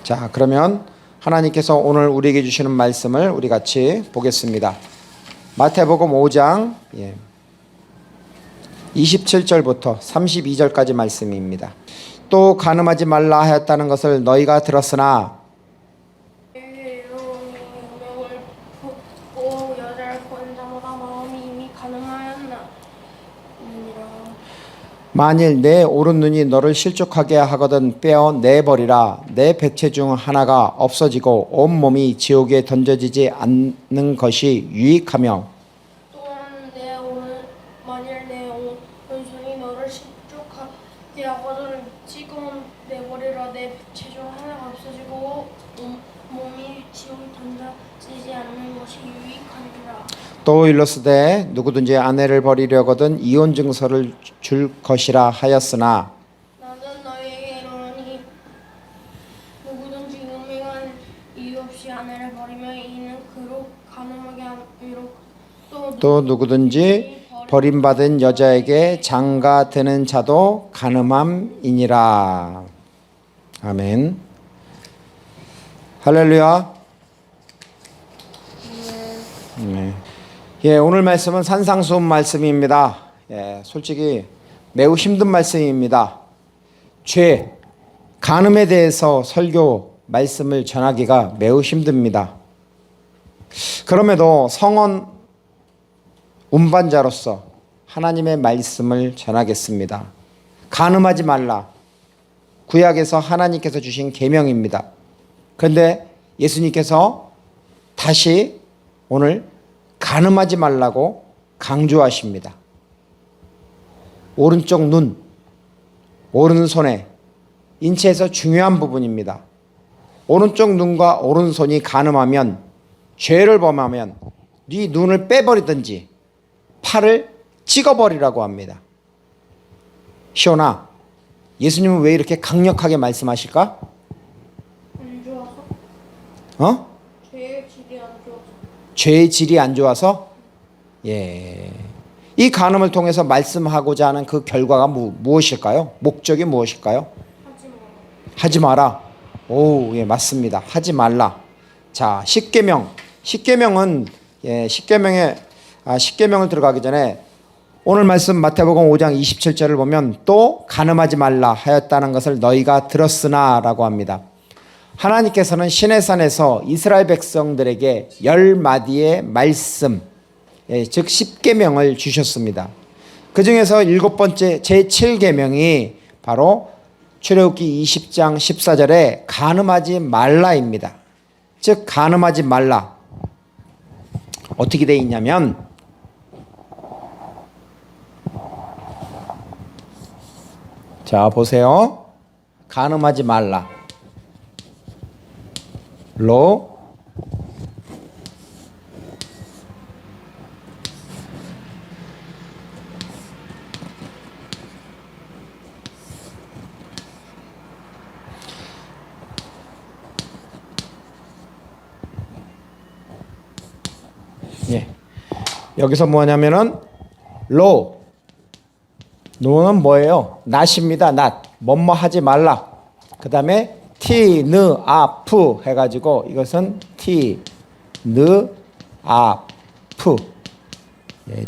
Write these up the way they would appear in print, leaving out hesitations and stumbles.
자, 그러면 하나님께서 오늘 우리에게 주시는 말씀을 우리 같이 보겠습니다. 마태복음 5장 27절부터 32절까지 말씀입니다. 또 간음하지 말라 하였다는 것을 너희가 들었으나 만일 내 오른 눈이 너를 실족하게 하거든 빼어 내버리라. 내 백체 중 하나가 없어지고 온몸이 지옥에 던져지지 않는 것이 유익하며 또한 만일 내 오른손이 너를 실족하게 하거든 지금 내버리라. 내 백체 중 하나가 없어지고 몸이 지옥에 던져지지 않는 것이 유익하니라. 또 일러스되 누구든지 아내를 버리려거든 이혼 증서를 줄 것이라 하였으나 나는 너희에게 이르노니 누구든지 음행한 이유 없이 아내를 버리면 이는 그로 간음하게 함이로 또 누구든지 버림받은 여자에게 장가 드는 자도 간음함이니라. 아멘. 할렐루야. 네. 오늘 말씀은 산상수훈 말씀입니다. 솔직히 매우 힘든 말씀입니다. 죄, 간음에 대해서 설교 말씀을 전하기가 매우 힘듭니다. 그럼에도 성원 운반자로서 하나님의 말씀을 전하겠습니다. 간음하지 말라. 구약에서 하나님께서 주신 계명입니다. 그런데 예수님께서 다시 오늘 간음하지 말라고 강조하십니다. 오른쪽 눈, 오른손에 인체에서 중요한 부분입니다. 오른쪽 눈과 오른손이 간음하면 죄를 범하면 네 눈을 빼버리든지 팔을 찍어버리라고 합니다. 시온아, 예수님은 왜 이렇게 강력하게 말씀하실까? 안 좋아서? 죄의 질이 안 좋아서. 죄의 질이 안 좋아서? 이 간음을 통해서 말씀하고자 하는 그 결과가 무엇일까요? 목적이 무엇일까요? 하지 마라. 오, 맞습니다. 하지 말라. 자, 십계명. 십계명은 십계명을 들어가기 전에 오늘 말씀 마태복음 5장 27절을 보면 또 간음하지 말라 하였다는 것을 너희가 들었으나라고 합니다. 하나님께서는 시내산에서 이스라엘 백성들에게 10마디의 말씀, 즉 10계명을 주셨습니다. 그 중에서 7번째 제7계명이 바로 출애굽기 20장 14절에 간음하지 말라입니다. 즉 간음하지 말라. 어떻게 되어 있냐면 자 보세요. 간음하지 말라. 로 여기서 뭐냐면은 노는 뭐예요? 낫입니다. 낫. 뭐뭐 하지 말라. 그 다음에 티, 느, 아, 푸 해가지고 이것은 티, 느, 아, 푸.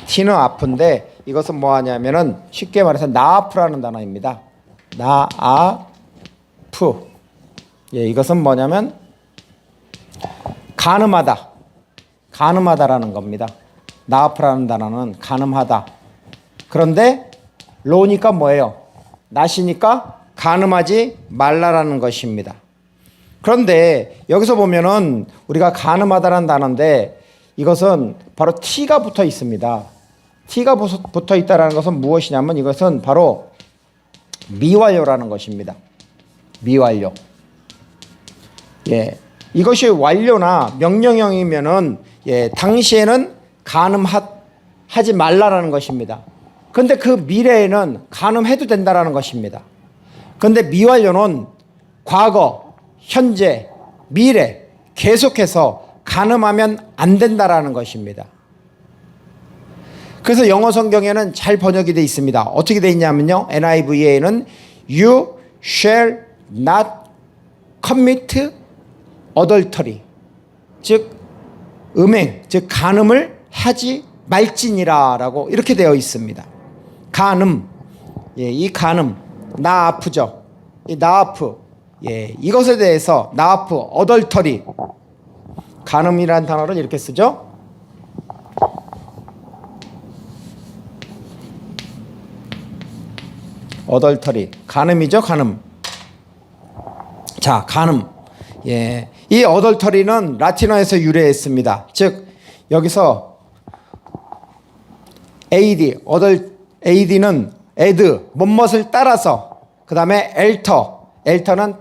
티는 아프인데 이것은 뭐 하냐면은 쉽게 말해서 나아프라는 단어입니다. 나아푸. 이것은 뭐냐면 간음하다. 간음하다라는 겁니다. 나아프라는 단어는 간음하다. 그런데 로니까 뭐예요? 낫이니까 간음하지 말라라는 것입니다. 그런데 여기서 보면은 우리가 간음하다라는 단어인데 이것은 바로 T가 붙어 있습니다. T가 붙어 있다라는 것은 무엇이냐면 이것은 바로 미완료라는 것입니다. 미완료. 이것이 완료나 명령형이면은 당시에는 간음하지 말라라는 것입니다. 그런데 그 미래에는 간음해도 된다라는 것입니다. 그런데 미완료는 과거, 현재, 미래 계속해서 간음하면 안 된다라는 것입니다. 그래서 영어 성경에는 잘 번역이 되어 있습니다. 어떻게 되어 있냐면요. NIV에는 You shall not commit adultery, 즉 음행, 즉 간음을 하지 말지니라라고 이렇게 되어 있습니다. 간음, 예, 이 간음, 나아프죠. 이 나아프, 예, 이것에 대해서 나아프, adultery, 간음이라는 단어를 이렇게 쓰죠. adultery, 간음이죠, 간음. 자, 간음. 예, 이 adultery는 라틴어에서 유래했습니다. 즉 여기서 ad는 add, 뭐뭇을 따라서, 그 다음에 alter는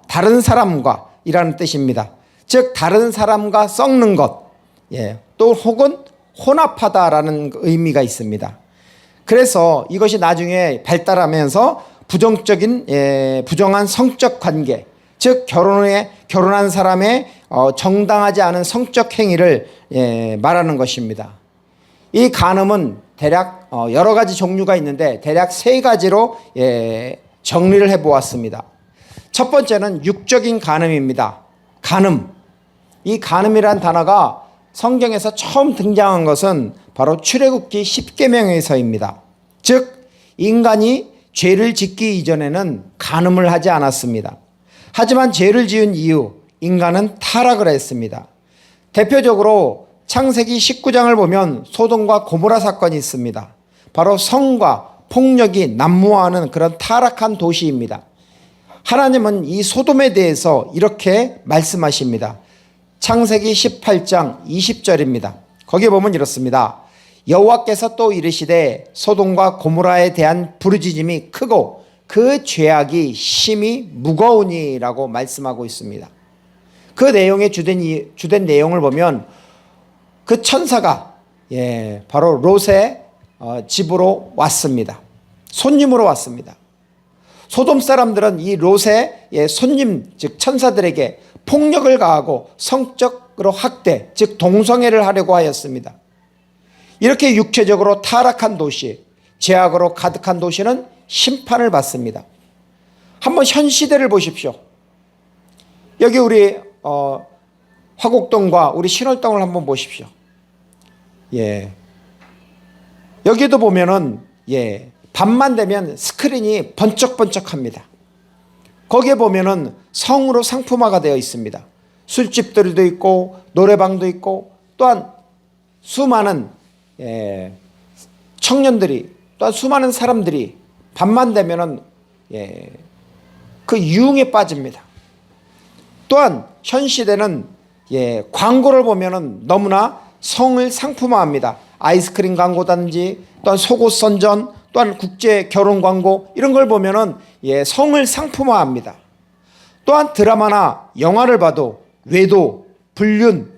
다른 사람과 이라는 뜻입니다. 즉 다른 사람과 썩는 것, 예, 또 혹은 혼합하다라는 의미가 있습니다. 그래서 이것이 나중에 발달하면서 부정한 성적 관계, 즉 결혼한 사람의 정당하지 않은 성적 행위를 말하는 것입니다. 이 간음은 대략 여러 가지 종류가 있는데 대략 세 가지로 정리를 해보았습니다. 첫 번째는 육적인 간음입니다. 간음. 이 간음이란 단어가 성경에서 처음 등장한 것은 바로 출애굽기 10계명에서입니다. 즉 인간이 죄를 짓기 이전에는 간음을 하지 않았습니다. 하지만 죄를 지은 이후 인간은 타락을 했습니다. 대표적으로 창세기 19장을 보면 소돔과 고모라 사건이 있습니다. 바로 성과 폭력이 난무하는 그런 타락한 도시입니다. 하나님은 이 소돔에 대해서 이렇게 말씀하십니다. 창세기 18장 20절입니다. 거기에 보면 이렇습니다. 여호와께서 또 이르시되 소돔과 고모라에 대한 부르짖음이 크고 그 죄악이 심히 무거우니라고 말씀하고 있습니다. 그 내용의 주된 내용을 보면 그 천사가 바로 롯의 집으로 왔습니다. 손님으로 왔습니다. 소돔 사람들은 이 롯의 손님, 즉 천사들에게 폭력을 가하고 성적으로 학대, 즉 동성애를 하려고 하였습니다. 이렇게 육체적으로 타락한 도시, 죄악으로 가득한 도시는 심판을 받습니다. 한번 현 시대를 보십시오. 여기 우리 화곡동과 우리 신월동을 한번 보십시오. 예, 여기도 보면은 밤만 되면 스크린이 번쩍번쩍합니다. 거기에 보면은 성으로 상품화가 되어 있습니다. 술집들도 있고 노래방도 있고 또한 수많은 청년들이, 또한 수많은 사람들이 밤만 되면은 그 유흥에 빠집니다. 또한 현 시대는 광고를 보면은 너무나 성을 상품화합니다. 아이스크림 광고든지 또한 속옷 선전, 또한 국제 결혼 광고, 이런 걸 보면은 성을 상품화합니다. 또한 드라마나 영화를 봐도 외도, 불륜,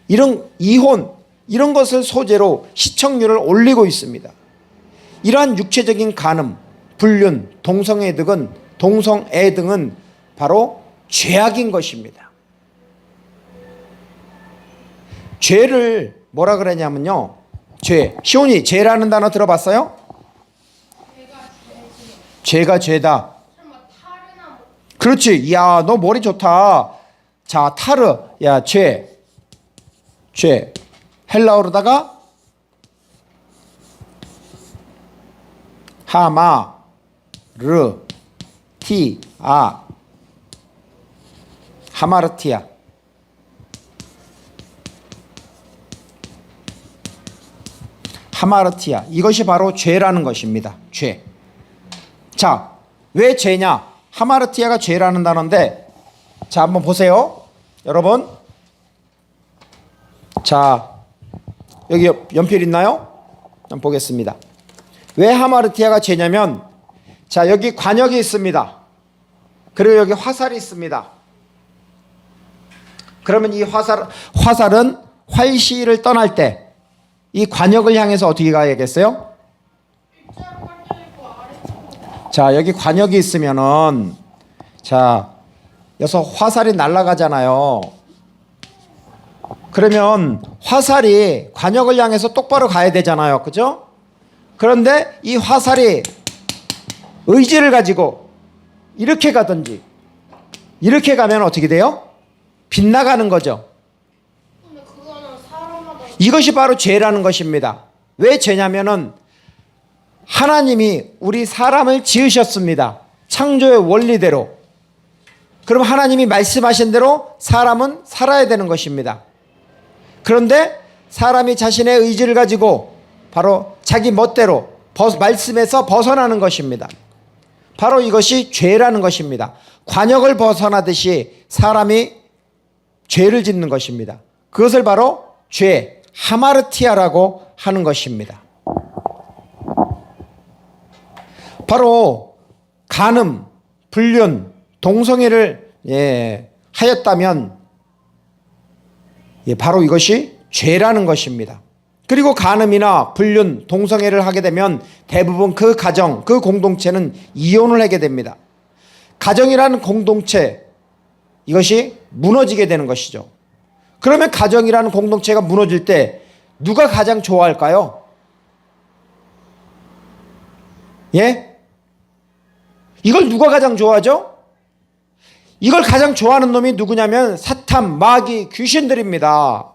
이런 이혼, 이런 것을 소재로 시청률을 올리고 있습니다. 이러한 육체적인 간음, 불륜, 동성애 등은 바로 죄악인 것입니다. 죄를 뭐라 그러냐면요, 시온이 죄라는 단어 들어봤어요? 죄가 죄다. 그렇지. 이야, 너 머리 좋다. 자, 타르. 야, 죄. 헬라어로다가 하마르티아. 하마르티아. 이것이 바로 죄라는 것입니다. 죄. 자, 왜 죄냐? 하마르티아가 죄라는 단어인데, 자, 한번 보세요. 여러분. 자, 여기 연필 있나요? 한번 보겠습니다. 왜 하마르티아가 죄냐면, 자, 여기 관역이 있습니다. 그리고 여기 화살이 있습니다. 그러면 이 화살은 활시를 떠날 때 이 관역을 향해서 어떻게 가야겠어요? 자, 여기 관역이 있으면은, 자, 여기서 화살이 날아가잖아요. 그러면 화살이 관역을 향해서 똑바로 가야 되잖아요. 그죠? 그런데 이 화살이 의지를 가지고 이렇게 가든지 이렇게 가면 어떻게 돼요? 빗나가는 거죠. 근데 그거는 사람마다 이것이 바로 죄라는 것입니다. 왜 죄냐면은 하나님이 우리 사람을 지으셨습니다. 창조의 원리대로. 그럼 하나님이 말씀하신 대로 사람은 살아야 되는 것입니다. 그런데 사람이 자신의 의지를 가지고 바로 자기 멋대로 말씀에서 벗어나는 것입니다. 바로 이것이 죄라는 것입니다. 관역을 벗어나듯이 사람이 죄를 짓는 것입니다. 그것을 바로 죄, 하마르티아라고 하는 것입니다. 바로 간음, 불륜, 동성애를 하였다면 바로 이것이 죄라는 것입니다. 그리고 간음이나 불륜, 동성애를 하게 되면 대부분 그 가정, 그 공동체는 이혼을 하게 됩니다. 가정이라는 공동체, 이것이 무너지게 되는 것이죠. 그러면 가정이라는 공동체가 무너질 때 누가 가장 좋아할까요? 예? 이걸 누가 가장 좋아하죠? 이걸 가장 좋아하는 놈이 누구냐면 사탄, 마귀, 귀신들입니다.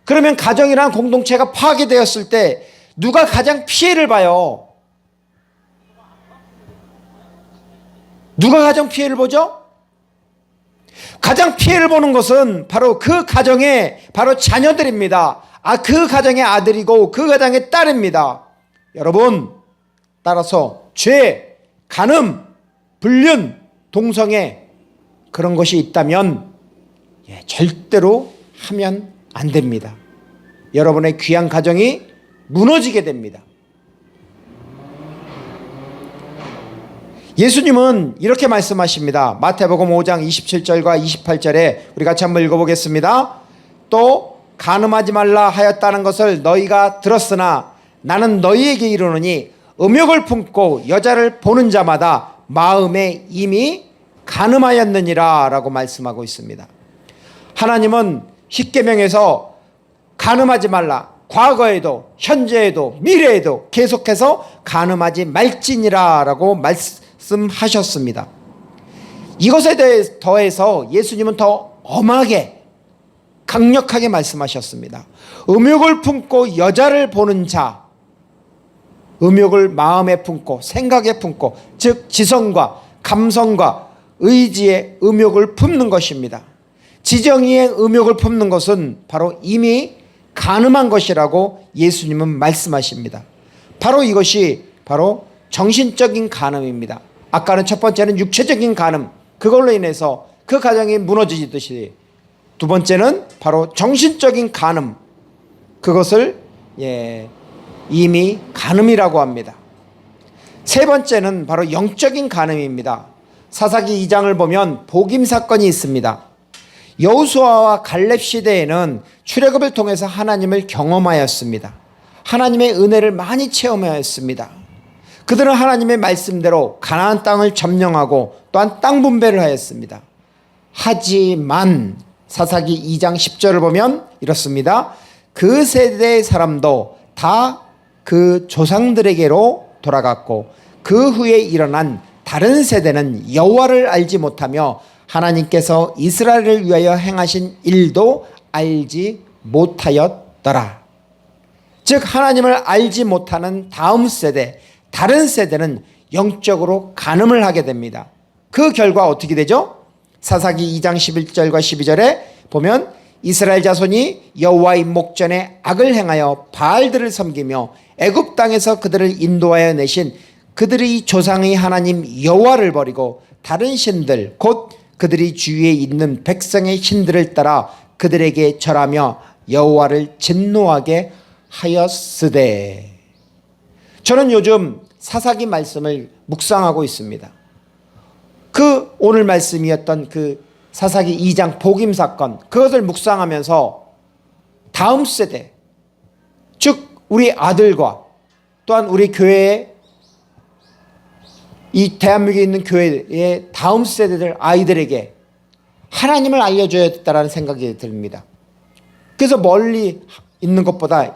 그러면 가정이라는 공동체가 파괴되었을 때 누가 가장 피해를 봐요? 누가 가장 피해를 보죠? 가장 피해를 보는 것은 바로 그 가정의 바로 자녀들입니다. 그 가정의 아들이고 그 가정의 딸입니다. 여러분, 따라서 죄, 간음, 불륜, 동성애 그런 것이 있다면 절대로 하면 안 됩니다. 여러분의 귀한 가정이 무너지게 됩니다. 예수님은 이렇게 말씀하십니다. 마태복음 5장 27절과 28절에 우리 같이 한번 읽어보겠습니다. 또 간음하지 말라 하였다는 것을 너희가 들었으나 나는 너희에게 이르노니 음욕을 품고 여자를 보는 자마다 마음에 이미 간음하였느니라 라고 말씀하고 있습니다. 하나님은 십계명에서 간음하지 말라, 과거에도 현재에도 미래에도 계속해서 간음하지 말지니라 라고 말씀하셨습니다. 이것에 대해 더해서 예수님은 더 엄하게 강력하게 말씀하셨습니다. 음욕을 품고 여자를 보는 자, 음욕을 마음에 품고 생각에 품고, 즉 지성과 감성과 의지의 음욕을 품는 것입니다. 지정의의 음욕을 품는 것은 바로 이미 간음한 것이라고 예수님은 말씀하십니다. 바로 이것이 바로 정신적인 간음입니다. 아까는 첫 번째는 육체적인 간음, 그걸로 인해서 그 가정이 무너지듯이 두 번째는 바로 정신적인 간음, 그것을 이미 간음이라고 합니다. 세 번째는 바로 영적인 간음입니다. 사사기 2장을 보면 복임 사건이 있습니다. 여호수아와 갈렙 시대에는 출애굽을 통해서 하나님을 경험하였습니다. 하나님의 은혜를 많이 체험하였습니다. 그들은 하나님의 말씀대로 가나안 땅을 점령하고 또한 땅 분배를 하였습니다. 하지만 사사기 2장 10절을 보면 이렇습니다. 그 세대의 사람도 다 그 조상들에게로 돌아갔고 그 후에 일어난 다른 세대는 여호와를 알지 못하며 하나님께서 이스라엘을 위하여 행하신 일도 알지 못하였더라. 즉 하나님을 알지 못하는 다음 세대, 다른 세대는 영적으로 간음을 하게 됩니다. 그 결과 어떻게 되죠? 사사기 2장 11절과 12절에 보면 이스라엘 자손이 여호와의 목전에 악을 행하여 바알들을 섬기며 애굽 땅에서 그들을 인도하여 내신 그들의 조상의 하나님 여호와를 버리고 다른 신들 곧 그들이 주위에 있는 백성의 신들을 따라 그들에게 절하며 여호와를 진노하게 하였으되. 저는 요즘 사사기 말씀을 묵상하고 있습니다. 그 오늘 말씀이었던 그 사사기 2장 복임 사건, 그것을 묵상하면서 다음 세대, 즉 우리 아들과 또한 우리 교회의 이 대한민국에 있는 교회의 다음 세대들 아이들에게 하나님을 알려줘야겠다라는 생각이 듭니다. 그래서 멀리 있는 것보다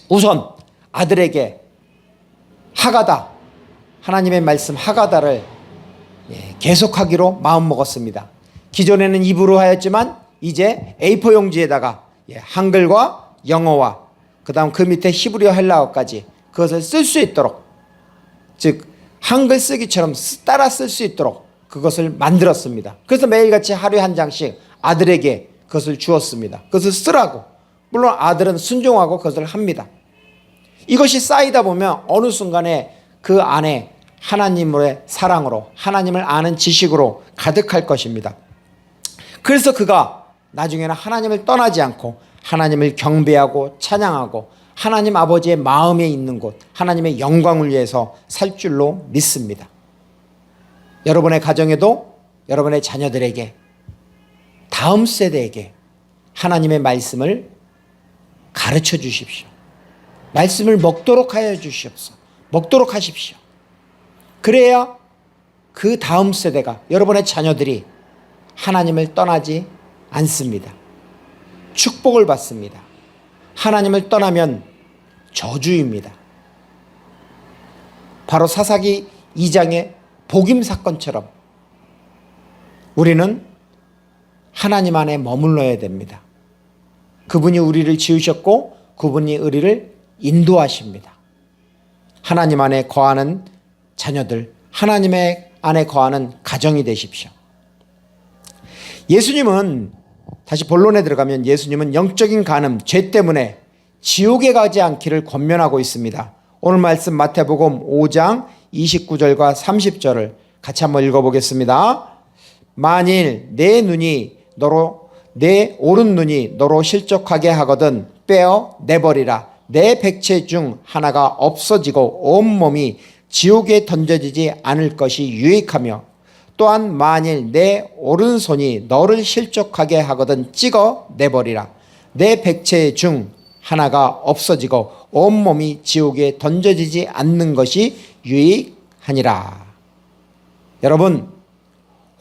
우선 아들에게 하가다, 하나님의 말씀 하가다를 계속하기로 마음먹었습니다. 기존에는 입으로 하였지만 이제 A4 용지에다가 한글과 영어와 그다음 그 밑에 히브리어 헬라어까지 그것을 쓸 수 있도록, 즉 한글 쓰기처럼 따라 쓸 수 있도록 그것을 만들었습니다. 그래서 매일같이 하루에 한 장씩 아들에게 그것을 주었습니다. 그것을 쓰라고. 물론 아들은 순종하고 그것을 합니다. 이것이 쌓이다 보면 어느 순간에 그 안에 하나님의 사랑으로, 하나님을 아는 지식으로 가득할 것입니다. 그래서 그가 나중에는 하나님을 떠나지 않고 하나님을 경배하고 찬양하고 하나님 아버지의 마음에 있는 곳, 하나님의 영광을 위해서 살 줄로 믿습니다. 여러분의 가정에도, 여러분의 자녀들에게, 다음 세대에게 하나님의 말씀을 가르쳐 주십시오. 말씀을 먹도록 하여 주시옵소서. 먹도록 하십시오. 그래야 그 다음 세대가, 여러분의 자녀들이 하나님을 떠나지 않습니다. 축복을 받습니다. 하나님을 떠나면 저주입니다. 바로 사사기 2장의 복임 사건처럼 우리는 하나님 안에 머물러야 됩니다. 그분이 우리를 지으셨고 그분이 우리를 인도하십니다. 하나님 안에 거하는 자녀들, 하나님의 안에 거하는 가정이 되십시오. 예수님은, 다시 본론에 들어가면 예수님은 영적인 간음, 죄 때문에 지옥에 가지 않기를 권면하고 있습니다. 오늘 말씀 마태복음 5장 29절과 30절을 같이 한번 읽어보겠습니다. 만일 내 오른 눈이 너로 실족하게 하거든 빼어 내버리라. 내 백체 중 하나가 없어지고 온몸이 지옥에 던져지지 않을 것이 유익하며, 또한 만일 내 오른손이 너를 실족하게 하거든 찍어 내버리라. 내 백체 중 하나가 없어지고 온몸이 지옥에 던져지지 않는 것이 유익하니라. 여러분,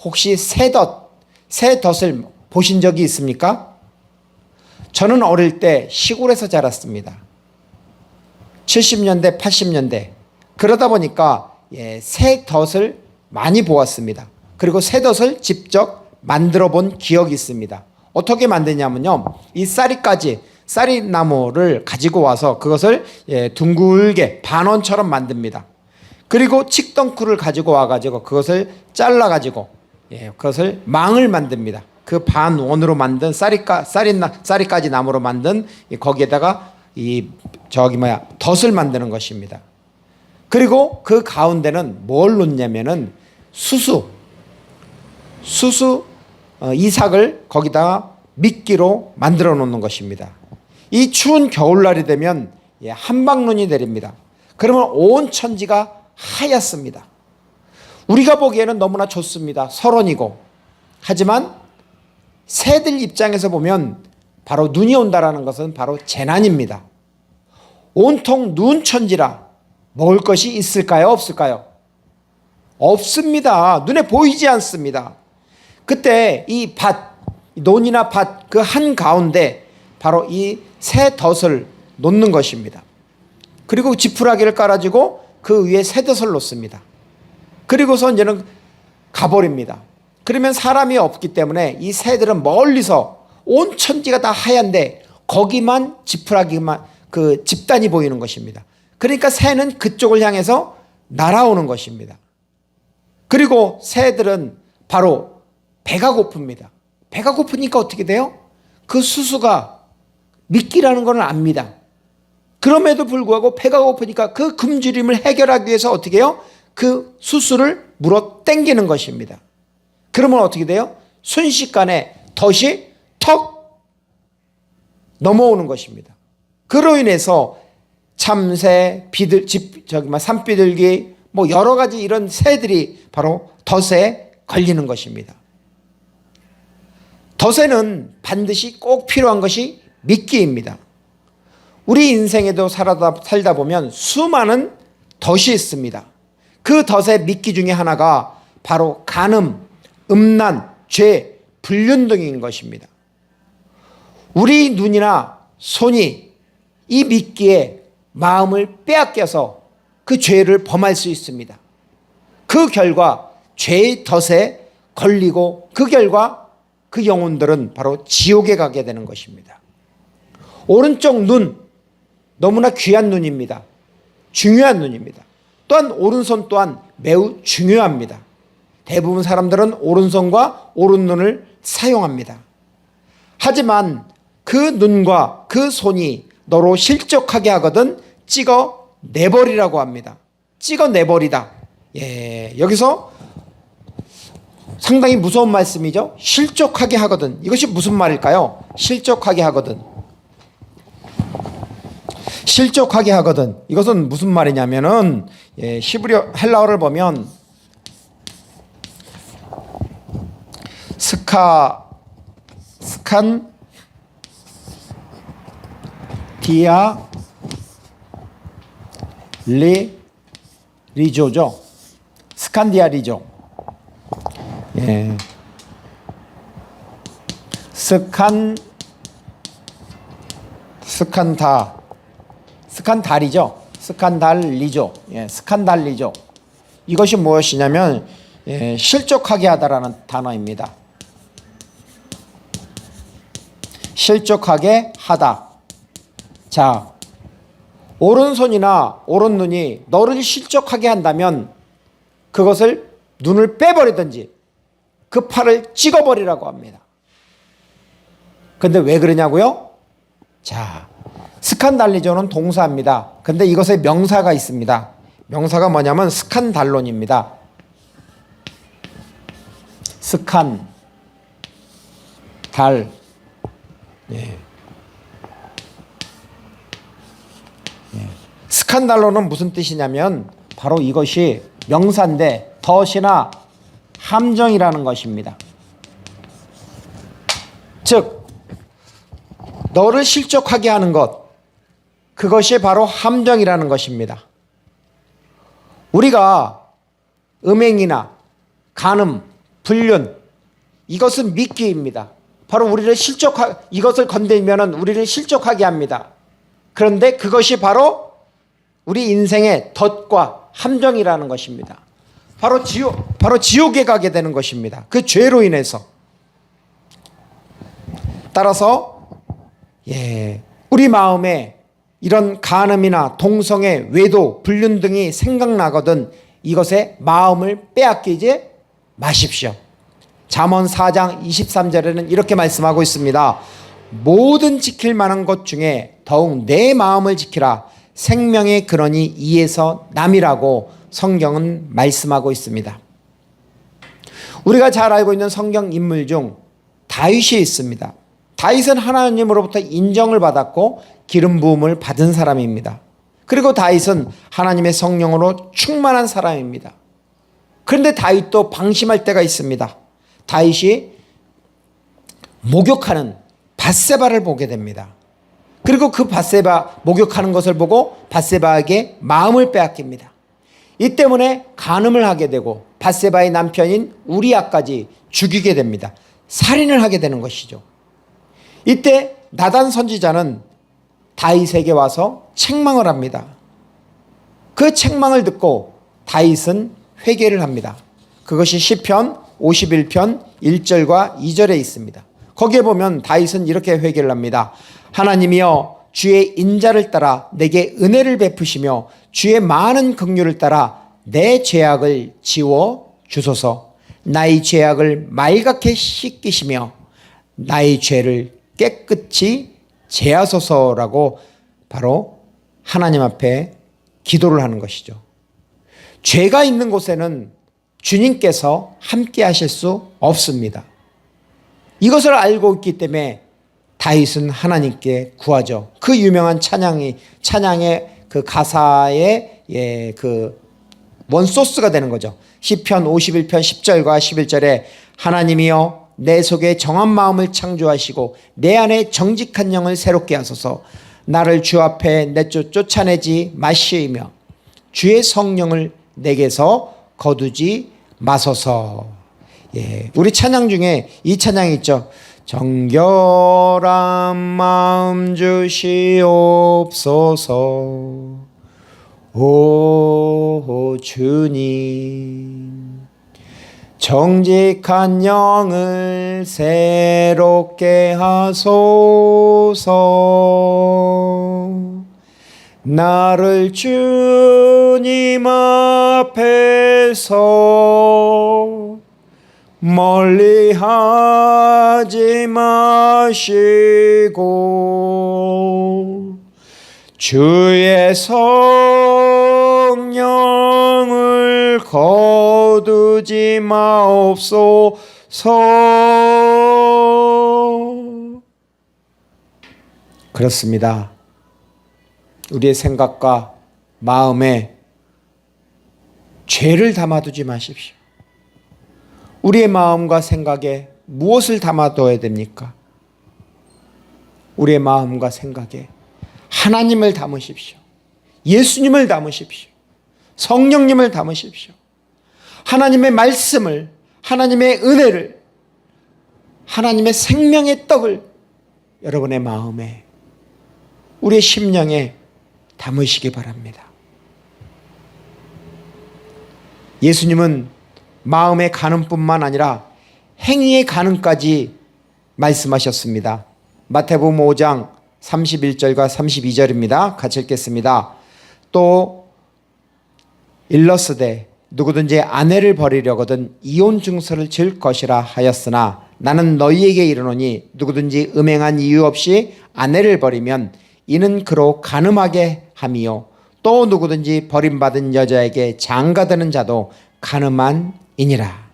혹시 새덫을 보신 적이 있습니까? 저는 어릴 때 시골에서 자랐습니다. 70년대, 80년대. 그러다 보니까 새덫을 많이 보았습니다. 그리고 새덫을 직접 만들어 본 기억이 있습니다. 어떻게 만드냐면요, 이 쌀이나무를 가지고 와서 그것을 둥글게 반원처럼 만듭니다. 그리고 칡덩쿨을 가지고 와가지고 그것을 잘라가지고 그것을 망을 만듭니다. 그 반원으로 만든 쌀이까지 나무로 만든 거기에다가 덫을 만드는 것입니다. 그리고 그 가운데는 뭘 놓냐면은 수수 이삭을 거기다가 미끼로 만들어 놓는 것입니다. 이 추운 겨울날이 되면 한방눈이 내립니다. 그러면 온 천지가 하얗습니다. 우리가 보기에는 너무나 좋습니다. 설원이고. 하지만 새들 입장에서 보면 바로 눈이 온다라는 것은 바로 재난입니다. 온통 눈천지라 먹을 것이 있을까요? 없을까요? 없습니다. 눈에 보이지 않습니다. 그때 이 논이나 밭 그 한가운데 바로 이 새덫을 놓는 것입니다. 그리고 지푸라기를 깔아주고 그 위에 새덫을 놓습니다. 그리고서 이제는 가버립니다. 그러면 사람이 없기 때문에 이 새들은 멀리서 온 천지가 다 하얀데 거기만 지푸라기만 그 집단이 보이는 것입니다. 그러니까 새는 그쪽을 향해서 날아오는 것입니다. 그리고 새들은 바로 배가 고픕니다. 배가 고프니까 어떻게 돼요? 그 수수가 미끼라는 걸 압니다. 그럼에도 불구하고 배가 고프니까 그 굶주림을 해결하기 위해서 어떻게 해요? 그 수수를 물어 당기는 것입니다. 그러면 어떻게 돼요? 순식간에 덫이 턱 넘어오는 것입니다. 그로 인해서 참새, 산비둘기, 여러 가지 이런 새들이 바로 덫에 걸리는 것입니다. 덫에는 반드시 꼭 필요한 것이 미끼입니다. 우리 인생에도 살다 보면 수많은 덫이 있습니다. 그 덫의 미끼 중에 하나가 바로 간음, 음란, 죄, 불륜 등인 것입니다. 우리 눈이나 손이 이 미끼에 마음을 빼앗겨서 그 죄를 범할 수 있습니다. 그 결과 죄의 덫에 걸리고 그 결과 그 영혼들은 바로 지옥에 가게 되는 것입니다. 오른쪽 눈, 너무나 귀한 눈입니다. 중요한 눈입니다. 또한 오른손 또한 매우 중요합니다. 대부분 사람들은 오른손과 오른눈을 사용합니다. 하지만 그 눈과 그 손이 너로 실족하게 하거든 찍어 내버리라고 합니다. 찍어 내버리다. 여기서 상당히 무서운 말씀이죠. 실족하게 하거든. 이것이 무슨 말일까요? 실족하게 하거든. 실족하게 하거든. 이것은 무슨 말이냐면은 히브리어 헬라어를 보면 스칸 디아 리조죠. 스칸디아리조. 스칸달이죠. 스칸달리죠. 스칸달리죠. 이것이 무엇이냐면 실족하게 하다라는 단어입니다. 실족하게 하다. 자, 오른손이나 오른눈이 너를 실족하게 한다면 그것을 눈을 빼버리든지 그 팔을 찍어버리라고 합니다. 근데 왜 그러냐고요? 자, 스칸달리조는 동사입니다. 근데 이것에 명사가 있습니다. 명사가 뭐냐면 스칸달론입니다. 스칸, 달. 스칸달로는 무슨 뜻이냐면 바로 이것이 명사인데 덫이나 함정이라는 것입니다. 즉 너를 실족하게 하는 것, 그것이 바로 함정이라는 것입니다. 우리가 음행이나 간음, 불륜, 이것은 미끼입니다. 바로 우리를 이것을 건들면은 우리를 실족하게 합니다. 그런데 그것이 바로 우리 인생의 덫과 함정이라는 것입니다. 바로 지옥에 가게 되는 것입니다. 그 죄로 인해서. 따라서 우리 마음에 이런 간음이나 동성애, 외도, 불륜 등이 생각나거든 이것에 마음을 빼앗기지 마십시오. 잠언 4장 23절에는 이렇게 말씀하고 있습니다. 모든 지킬 만한 것 중에 더욱 내 마음을 지키라. 생명의 근원이 이에서 남이라고 성경은 말씀하고 있습니다. 우리가 잘 알고 있는 성경 인물 중 다윗이 있습니다. 다윗은 하나님으로부터 인정을 받았고 기름 부음을 받은 사람입니다. 그리고 다윗은 하나님의 성령으로 충만한 사람입니다. 그런데 다윗도 방심할 때가 있습니다. 다윗이 목욕하는 밧세바를 보게 됩니다. 그리고 그 밧세바 목욕하는 것을 보고 밧세바에게 마음을 빼앗깁니다. 이 때문에 간음을 하게 되고 밧세바의 남편인 우리아까지 죽이게 됩니다. 살인을 하게 되는 것이죠. 이때 나단 선지자는 다윗에게 와서 책망을 합니다. 그 책망을 듣고 다윗은 회개를 합니다. 그것이 시편 51편 1절과 2절에 있습니다. 거기에 보면 다윗은 이렇게 회개를 합니다. 하나님이여 주의 인자를 따라 내게 은혜를 베푸시며 주의 많은 긍휼을 따라 내 죄악을 지워 주소서. 나의 죄악을 말갛게 씻기시며 나의 죄를 깨끗이 제하소서라고 바로 하나님 앞에 기도를 하는 것이죠. 죄가 있는 곳에는 주님께서 함께 하실 수 없습니다. 이것을 알고 있기 때문에 다윗은 하나님께 구하죠. 그 유명한 찬양의 그 가사의 그 원소스가 되는 거죠. 시편 51편 10절과 11절에 하나님이여 내 속에 정한 마음을 창조하시고 내 안에 정직한 영을 새롭게 하소서. 나를 주 앞에 쫓아내지 마시며 주의 성령을 내게서 거두지 마소서. 우리 찬양 중에 이 찬양이 있죠. 정결한 마음 주시옵소서. 오 주님 정직한 영을 새롭게 하소서. 나를 주님 앞에서 멀리하지 마시고 주의 성령을 거두지 마옵소서. 그렇습니다. 우리의 생각과 마음에 죄를 담아두지 마십시오. 우리의 마음과 생각에 무엇을 담아둬야 됩니까? 우리의 마음과 생각에 하나님을 담으십시오. 예수님을 담으십시오. 성령님을 담으십시오. 하나님의 말씀을, 하나님의 은혜를, 하나님의 생명의 떡을 여러분의 마음에, 우리의 심령에 담으시기 바랍니다. 예수님은 마음의 간음뿐만 아니라 행위의 간음까지 말씀하셨습니다. 마태복음 5장 31절과 32절입니다. 같이 읽겠습니다. 또 일러스되 누구든지 아내를 버리려거든 이혼 증서를 지을 것이라 하였으나 나는 너희에게 이르노니 누구든지 음행한 이유 없이 아내를 버리면 이는 그로 간음하게 함이요 또 누구든지 버림받은 여자에게 장가드는 자도 간음한 이니라.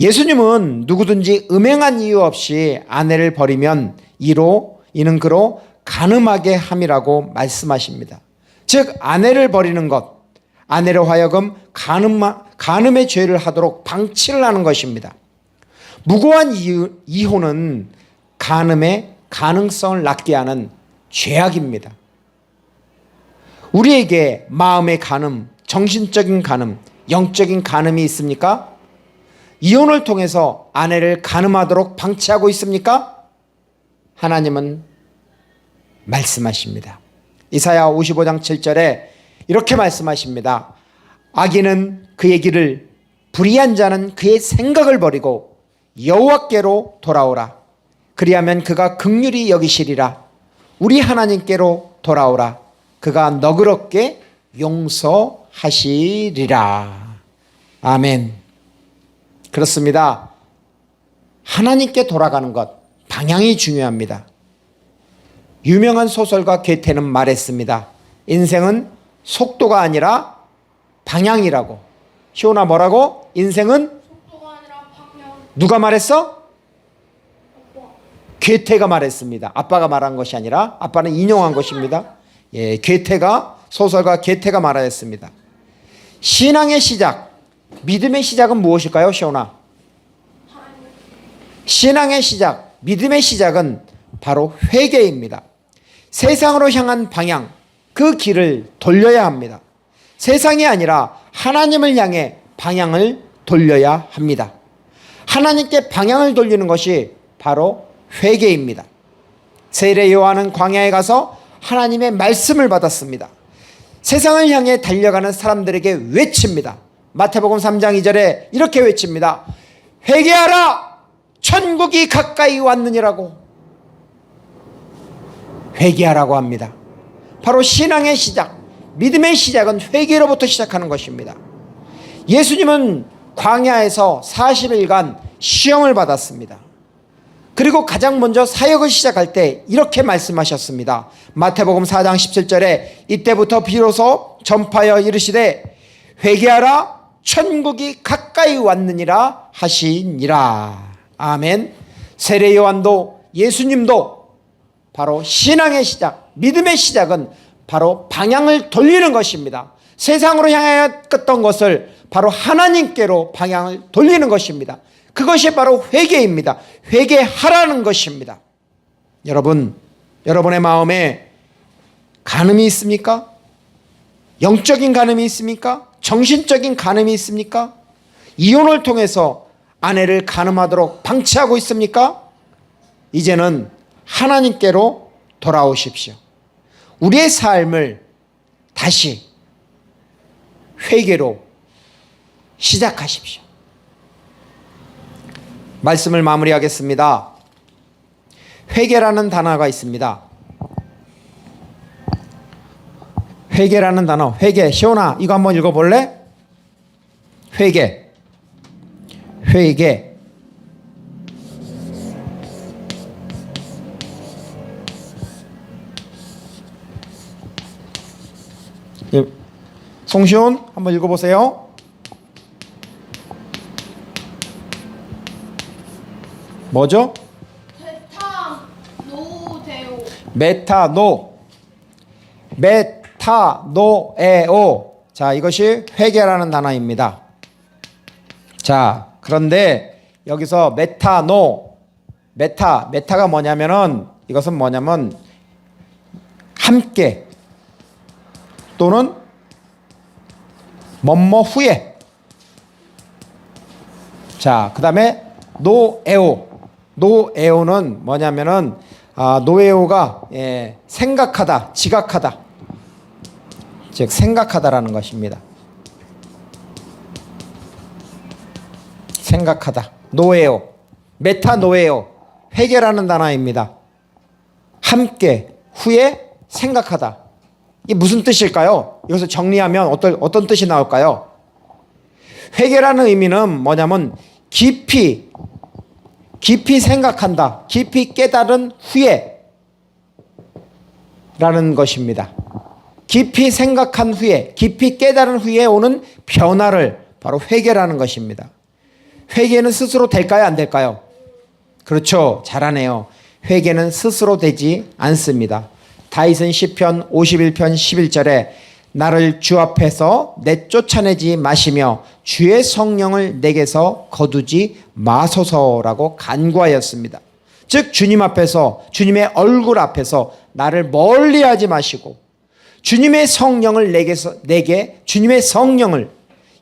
예수님은 누구든지 음행한 이유 없이 아내를 버리면 이는 그로 간음하게 함이라고 말씀하십니다. 즉 아내를 버리는 것, 아내로 하여금 간음의 죄를 하도록 방치를 하는 것입니다. 무고한 이혼은 간음의 가능성을 낳게 하는 죄악입니다. 우리에게 마음의 간음, 정신적인 간음, 영적인 간음이 있습니까? 이혼을 통해서 아내를 간음하도록 방치하고 있습니까? 하나님은 말씀하십니다. 이사야 55장 7절에 이렇게 말씀하십니다. 악인은 그의 길을, 불의한 자는 그의 생각을 버리고 여호와께로 돌아오라. 그리하면 그가 긍휼히 여기시리라. 우리 하나님께로 돌아오라. 그가 너그럽게 용서하시리라. 아멘. 그렇습니다. 하나님께 돌아가는 것, 방향이 중요합니다. 유명한 소설가 괴테는 말했습니다. 인생은 속도가 아니라 방향이라고. 시온아 뭐라고? 인생은 속도가 아니라 방향. 누가 말했어? 괴테가 말했습니다. 아빠가 말한 것이 아니라 아빠는 인용한 것입니다. 예, 소설가 괴테가 말하였습니다. 신앙의 시작, 믿음의 시작은 무엇일까요, 시온아? 신앙의 시작, 믿음의 시작은 바로 회개입니다. 세상으로 향한 방향, 그 길을 돌려야 합니다. 세상이 아니라 하나님을 향해 방향을 돌려야 합니다. 하나님께 방향을 돌리는 것이 바로 회개입니다. 세례 요한은 광야에 가서 하나님의 말씀을 받았습니다. 세상을 향해 달려가는 사람들에게 외칩니다. 마태복음 3장 2절에 이렇게 외칩니다. 회개하라! 천국이 가까이 왔느니라고. 회개하라고 합니다. 바로 신앙의 시작, 믿음의 시작은 회개로부터 시작하는 것입니다. 예수님은 광야에서 40일간 시험을 받았습니다. 그리고 가장 먼저 사역을 시작할 때 이렇게 말씀하셨습니다. 마태복음 4장 17절에 이때부터 비로소 전파하여 이르시되 회개하라 천국이 가까이 왔느니라 하시니라. 아멘. 세례 요한도 예수님도 바로 신앙의 시작, 믿음의 시작은 바로 방향을 돌리는 것입니다. 세상으로 향하였던 것을 바로 하나님께로 방향을 돌리는 것입니다. 그것이 바로 회개입니다. 회개하라는 것입니다. 여러분, 여러분의 마음에 간음이 있습니까? 영적인 간음이 있습니까? 정신적인 간음이 있습니까? 이혼을 통해서 아내를 간음하도록 방치하고 있습니까? 이제는 하나님께로 돌아오십시오. 우리의 삶을 다시 회개로 시작하십시오. 말씀을 마무리하겠습니다. 회개라는 단어가 있습니다. 회개라는 단어, 회개. 시온아, 이거 한번 읽어볼래? 회개. 회개. 송시온, 한번 읽어보세요. 뭐죠? 메타노데오. 메타노에오. 자, 이것이 회개라는 단어입니다. 자, 그런데 여기서 메타가 뭐냐면은, 이것은 뭐냐면 함께 또는 뭐뭐 후에. 자, 그 다음에 노에오는 뭐냐면은 노에오가 생각하다, 지각하다, 즉 생각하다라는 것입니다. 생각하다. 노에오, 메타노에오, 회개라는 단어입니다. 함께, 후에, 생각하다. 이게 무슨 뜻일까요? 이것을 정리하면 어떤 뜻이 나올까요? 회개라는 의미는 뭐냐면 깊이 생각한다, 깊이 깨달은 후에 라는 것입니다. 깊이 생각한 후에, 깊이 깨달은 후에 오는 변화를 바로 회개라는 것입니다. 회개는 스스로 될까요, 안 될까요? 그렇죠, 잘하네요. 회개는 스스로 되지 않습니다. 다윗은 시편 51편 11절에 나를 주 앞에서 내쫓아내지 마시며 주의 성령을 내게서 거두지 마소서라고 간구하였습니다. 즉 주님 앞에서, 주님의 얼굴 앞에서 나를 멀리하지 마시고 주님의 성령을 주님의 성령을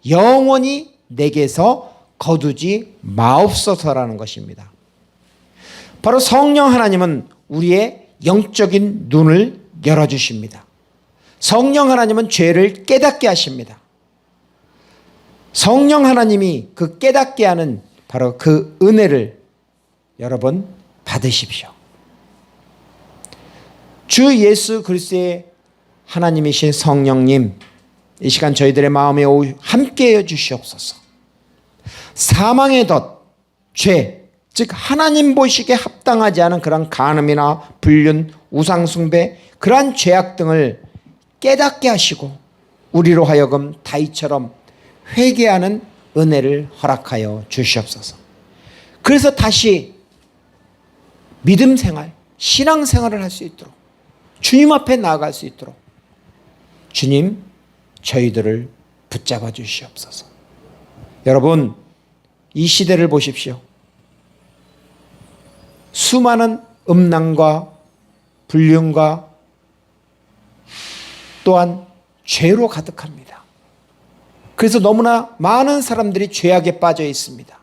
영원히 내게서 거두지 마옵소서라는 것입니다. 바로 성령 하나님은 우리의 영적인 눈을 열어주십니다. 성령 하나님은 죄를 깨닫게 하십니다. 성령 하나님이 그 깨닫게 하는 바로 그 은혜를 여러분 받으십시오. 주 예수 그리스도의 하나님이신 성령님, 이 시간 저희들의 마음에 함께해 주시옵소서. 사망의 덫, 죄, 즉 하나님 보시기에 합당하지 않은 그런 간음이나 불륜, 우상숭배, 그러한 죄악 등을 깨닫게 하시고 우리로 하여금 다윗처럼 회개하는 은혜를 허락하여 주시옵소서. 그래서 다시 믿음 생활, 신앙 생활을 할 수 있도록, 주님 앞에 나아갈 수 있도록 주님 저희들을 붙잡아 주시옵소서. 여러분, 이 시대를 보십시오. 수많은 음란과 불륜과 또한 죄로 가득합니다. 그래서 너무나 많은 사람들이 죄악에 빠져 있습니다.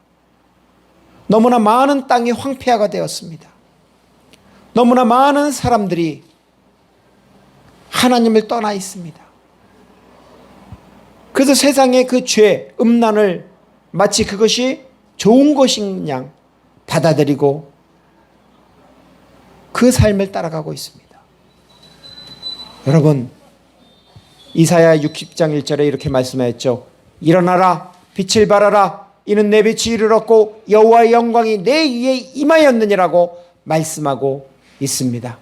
너무나 많은 땅이 황폐화가 되었습니다. 너무나 많은 사람들이 하나님을 떠나 있습니다. 그래서 세상의 그 죄, 음란을 마치 그것이 좋은 것인 양 받아들이고 그 삶을 따라가고 있습니다. 여러분, 이사야 60장 1절에 이렇게 말씀하였죠. 일어나라, 빛을 발하라. 이는 내 빛이 이르렀고 여호와의 영광이 내 위에 임하였느니라고 말씀하고 있습니다.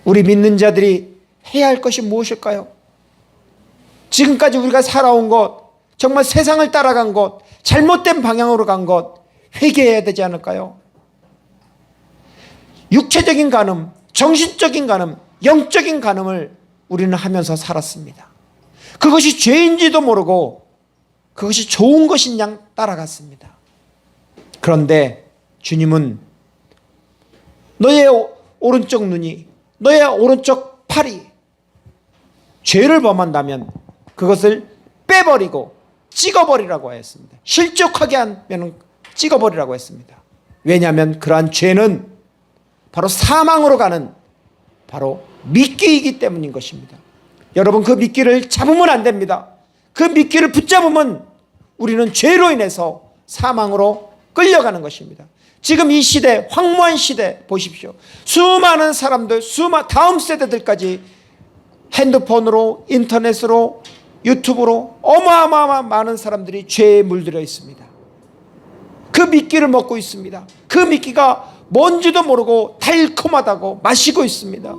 우리 믿는 자들이 해야 할 것이 무엇일까요? 지금까지 우리가 살아온 것, 정말 세상을 따라간 것, 잘못된 방향으로 간 것, 회개해야 되지 않을까요? 육체적인 간음, 정신적인 간음, 영적인 간음을 우리는 하면서 살았습니다. 그것이 죄인지도 모르고 그것이 좋은 것인 양 따라갔습니다. 그런데 주님은 너의 오른쪽 눈이, 너의 오른쪽 팔이 죄를 범한다면 그것을 빼버리고 찍어버리라고 하였습니다. 실족하게 하면 찍어버리라고 했습니다. 왜냐하면 그러한 죄는 바로 사망으로 가는 바로 미끼이기 때문인 것입니다. 여러분, 그 미끼를 잡으면 안 됩니다. 그 미끼를 붙잡으면 우리는 죄로 인해서 사망으로 끌려가는 것입니다. 지금 이 시대, 황무한 시대 보십시오. 수많은 사람들, 다음 세대들까지 핸드폰으로, 인터넷으로, 유튜브로 어마어마한 많은 사람들이 죄에 물들어 있습니다. 그 미끼를 먹고 있습니다. 그 미끼가 뭔지도 모르고 달콤하다고 마시고 있습니다.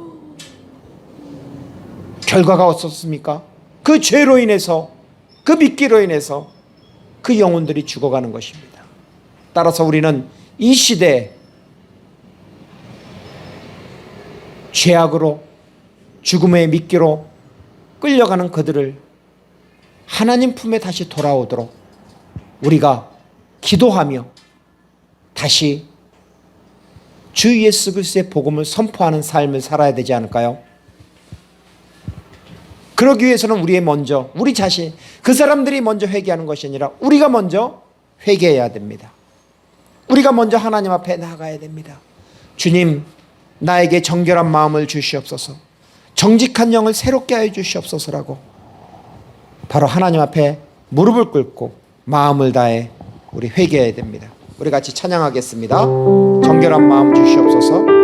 결과가 어떻습니까? 그 죄로 인해서, 그 미끼로 인해서 그 영혼들이 죽어가는 것입니다. 따라서 우리는 이 시대에 죄악으로, 죽음의 미끼로 끌려가는 그들을 하나님 품에 다시 돌아오도록 우리가 기도하며 다시 주 예수 그리스도의 복음을 선포하는 삶을 살아야 되지 않을까요? 그러기 위해서는 우리 자신, 그 사람들이 먼저 회개하는 것이 아니라 우리가 먼저 회개해야 됩니다. 우리가 먼저 하나님 앞에 나아가야 됩니다. 주님, 나에게 정결한 마음을 주시옵소서, 정직한 영을 새롭게 하여 주시옵소서라고 바로 하나님 앞에 무릎을 꿇고 마음을 다해 우리 회개해야 됩니다. 우리 같이 찬양하겠습니다. 정결한 마음 주시옵소서.